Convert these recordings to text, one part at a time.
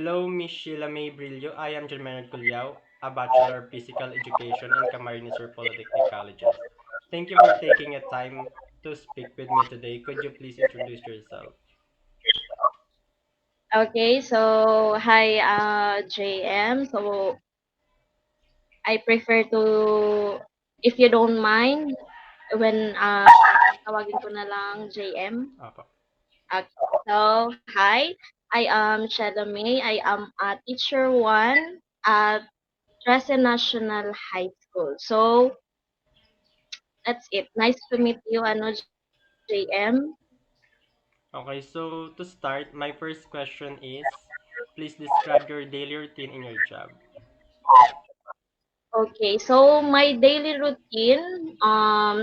Hello, Miss Sheila May Brillo. I am Jermaine Culiao, a Bachelor of Physical Education in Camarines Sur Polytechnic Colleges. Thank you for taking a time to speak with me today. Could you please introduce yourself? Okay, so hi, JM. So I prefer to, if you don't mind, when tawagin ko na lang JM. Apa. Okay, so hi, I am Shalome. I am a teacher one at Trece National High School. So that's it. Nice to meet you, JM. Okay, so to start, my first question is, please describe your daily routine in your job. Okay, so my daily routine,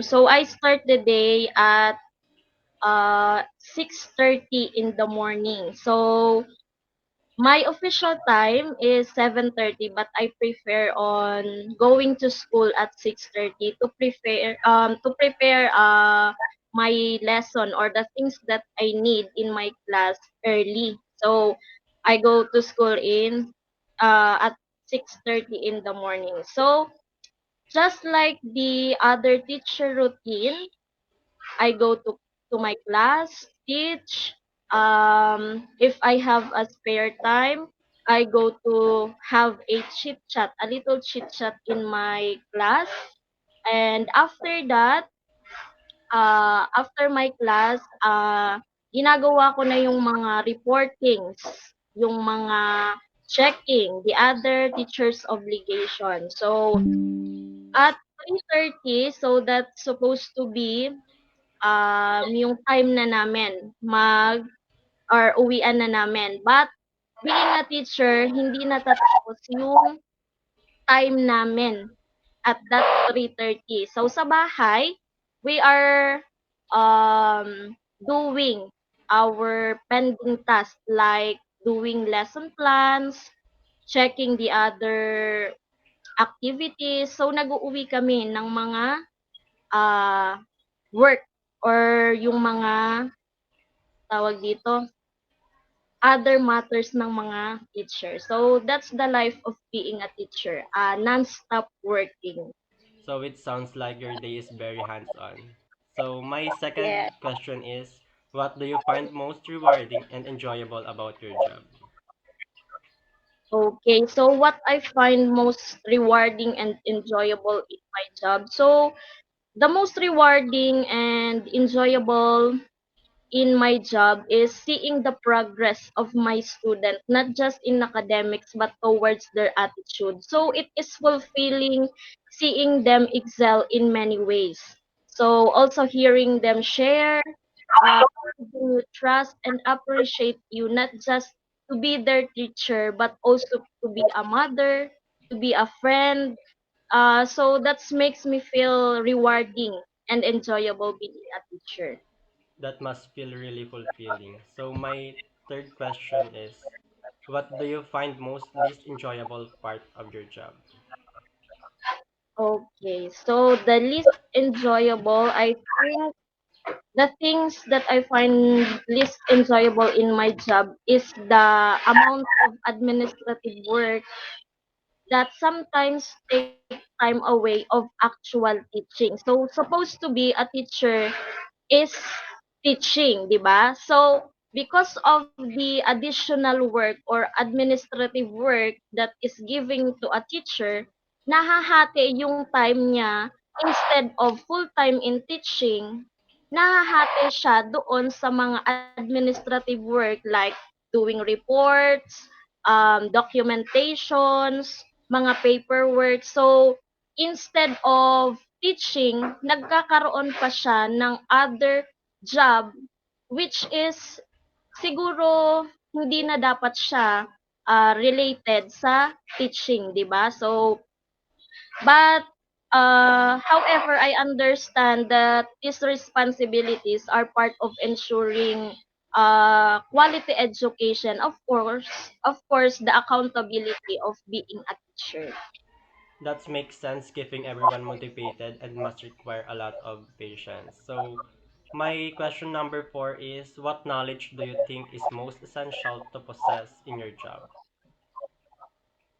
so I start the day at 6:30 in the morning. So my official time is 7:30, but I prefer on going to school at 6:30 to prepare my lesson or the things that I need in my class early. So I go to school in at 6:30 in the morning. So just like the other teacher routine, I go to my class, teach. If I have a spare time, I go to have a chit chat, a little chit chat in my class. And after my class, ginagawa ko na yung mga reportings, yung mga checking, the other teacher's obligation. So, at 3:30, so that's supposed to be yung time na namin or uwian na namin. But being a teacher, hindi natatapos yung time namin at that 3:30. So sa bahay, we are doing our pending tasks like doing lesson plans, checking the other activities. So nag-uuwi kami ng mga uh, work or yung mga tawag dito, other matters ng mga teacher. So that's the life of being a teacher, non-stop working. So it sounds like your day is very hands-on. So my second Yeah. question is, what do you find most rewarding and enjoyable about your job? Okay, so what I find most rewarding and enjoyable in my job. So the most rewarding and enjoyable in my job is seeing the progress of my student, not just in academics but towards their attitude. So it is fulfilling seeing them excel in many ways. So also hearing them share, to trust and appreciate you, not just to be their teacher but also to be a mother, to be a friend. So that makes me feel rewarding and enjoyable being a teacher. That must feel really fulfilling. So my third question is, what do you find most least enjoyable part of your job? Okay, so the least enjoyable, I think the things that I find least enjoyable in my job is the amount of administrative work that sometimes take time away of actual teaching. So supposed to be a teacher is teaching, 'di ba? So because of the additional work or administrative work that is giving to a teacher, nahahati yung time niya instead of full time in teaching, nahahati siya doon sa mga administrative work like doing reports, documentations, mga paperwork. So instead of teaching, nagkakaroon pa siya ng other job which is siguro hindi na dapat siya related sa teaching, 'di ba? So, but however, I understand that these responsibilities are part of ensuring quality education. Of course, the accountability of being a teacher. That makes sense, keeping everyone motivated and must require a lot of patience. So my question number four is, what knowledge do you think is most essential to possess in your job?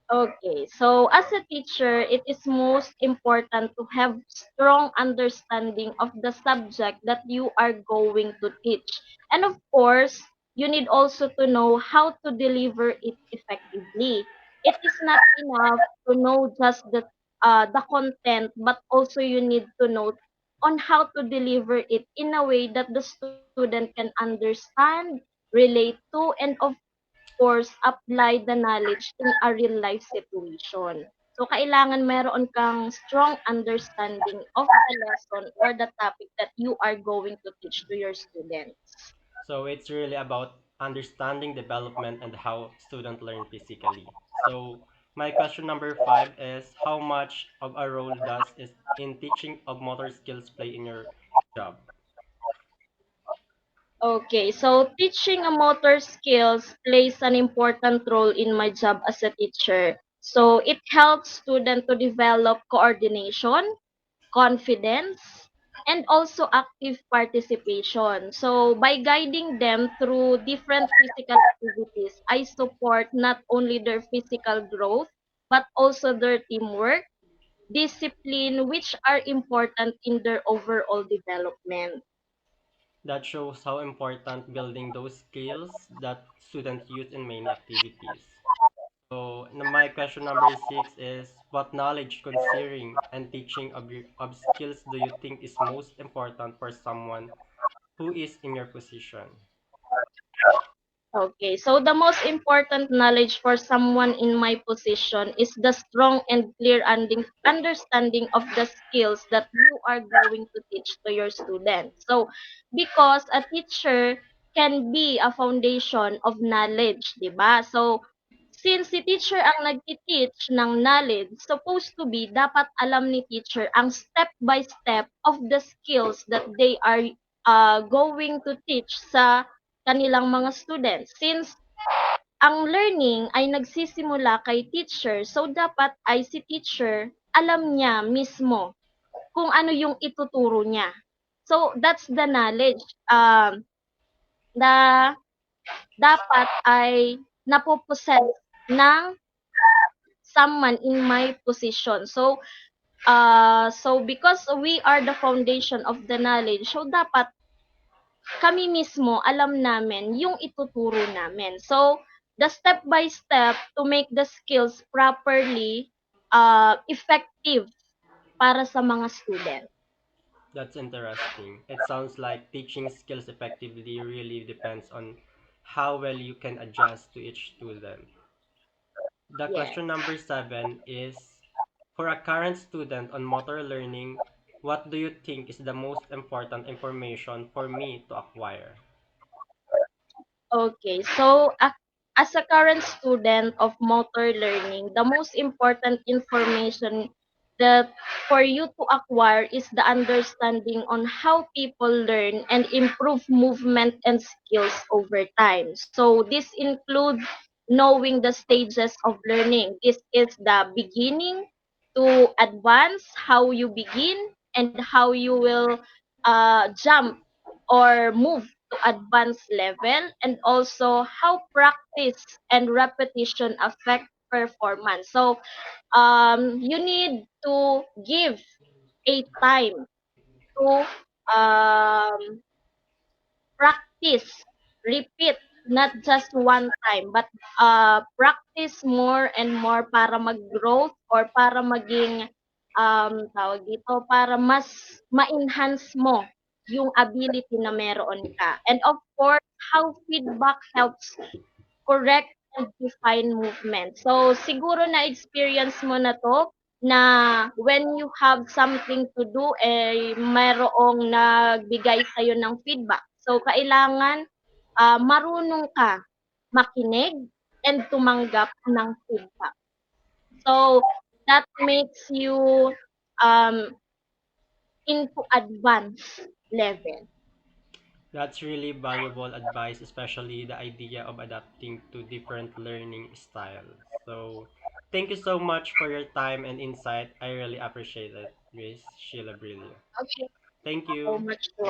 Okay, so as a teacher, it is most important to have strong understanding of the subject that you are going to teach. And of course, you need also to know how to deliver it effectively. It is not enough to know just the content, but also you need to know on how to deliver it in a way that the student can understand, relate to, and of course, apply the knowledge in a real life situation. So, kailangan meron kang strong understanding of the lesson or the topic that you are going to teach to your students. So it's really about understanding development and how students learn physically. So my question number five is how much of a role does is in teaching of motor skills play in your job? Okay, so teaching a motor skills plays an important role in my job as a teacher. So, it helps students to develop coordination, confidence, and also active participation. So, by guiding them through different physical activities, I support not only their physical growth, but also their teamwork, discipline, which are important in their overall development. That shows how important building those skills that students use in many activities. So my question number six is what knowledge, considering and teaching of skills do you think is most important for someone who is in your position? Okay, so the most important knowledge for someone in my position is the strong and clear understanding of the skills that you are going to teach to your students. So, because a teacher can be a foundation of knowledge, di ba? So, since si teacher ang nagti-teach ng knowledge, supposed to be, dapat alam ni teacher ang step by step of the skills that they are going to teach sa kanilang mga students. Since ang learning ay nagsisimula kay teacher, so dapat ay si teacher alam niya mismo kung ano yung ituturo niya. So that's the knowledge na dapat ay napopossess ng someone in my position. So because we are the foundation of the knowledge, so dapat kami mismo alam namin yung ituturo namin. So, the step by step to make the skills properly effective para sa mga student. That's interesting. It sounds like teaching skills effectively really depends on how well you can adjust to each student. The Yes. question number seven is for a current student on motor learning, what do you think is the most important information for me to acquire? Okay, so as a current student of motor learning, the most important information that for you to acquire is the understanding on how people learn and improve movement and skills over time. So this includes knowing the stages of learning. This is the beginning to advance, how you begin and how you will jump or move to advanced level, and also how practice and repetition affect performance. So you need to give a time to um, practice, repeat, not just one time, but practice more and more para mag-growth or para maging, tawag dito, para mas ma-enhance mo yung ability na meron ka. And of course, how feedback helps correct and define movement. So, siguro na-experience mo na to na when you have something to do, eh, mayroong nagbigay sa'yo ng feedback. So, kailangan marunong ka makinig and tumanggap ng feedback. So, that makes you um, into advanced level. That's really valuable advice, especially the idea of adapting to different learning styles. So, thank you so much for your time and insight. I really appreciate it, Miss Sheila Brillo. Okay, Thank so you. much to